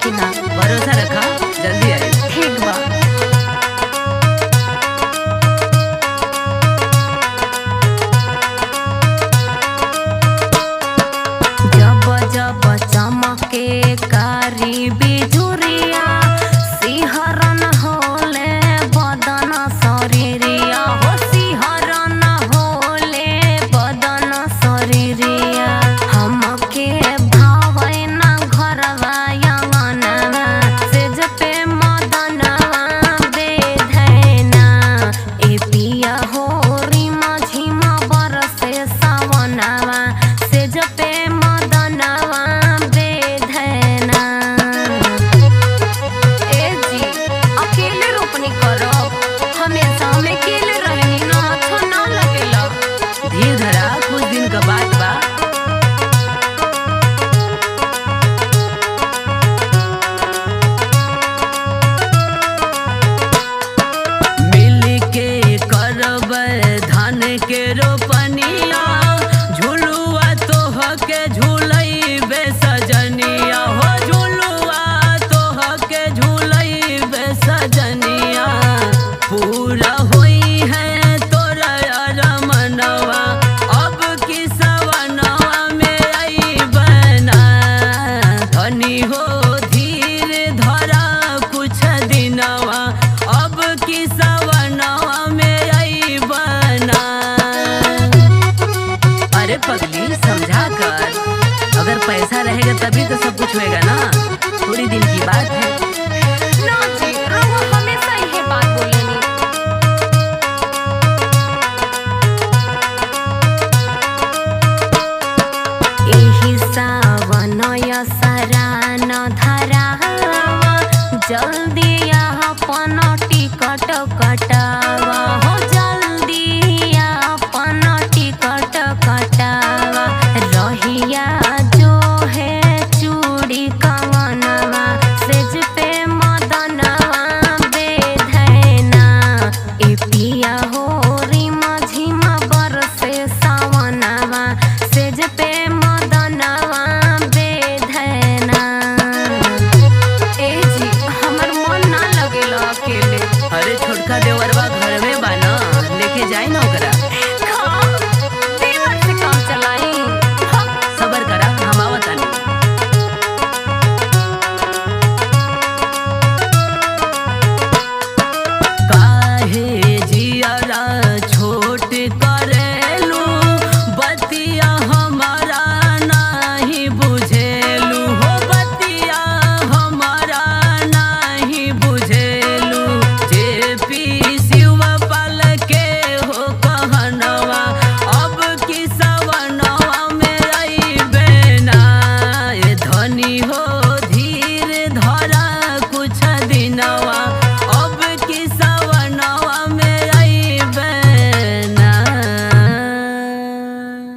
कि ना? भरोसा रखा, जल्दी आई। ठीक बा। जब जब चमके कारी बिजुरिया, सिहरन होले बदन शरीरिया हो, सिहरन होले बदन शरीरिया। हमके भावै ना घरवा अंगनवा, सेज पे मदनवा बेधैना। ए पिया हो रिमा झिमा बरसे सावनवा, सेज पे मदनवा बेधैना। ए जी अकेले रोपनी करब? हमेशा हम अकेले रहनी ना, अच्छा ना लगेला। धीर धरा, कुछ दिन का बात बा। मिल के करब धान के रोपनिया, झुलुआ तोह के झूलैबे सजनिया हो, झुलुआ तोह के झूलैबे सजनिया। पूरा होई है तोरा रमनवा, अब की सवनवा में अइबना। धनी हो धीर धरा कुछ दिनवा, अब की सवनवा में अइबना। अरे पगली समझा कर, अगर पैसा रहेगा तभी तो सब कुछ होएगा ना, थोड़ी दिन की बात है। ना जी, रउआ हमेशा इहे बात बोलेनी। एही सावनय सरान धरावा, जल्दी अपन टिकट कटावा हो, जल्दी अपन टिकट कटावा।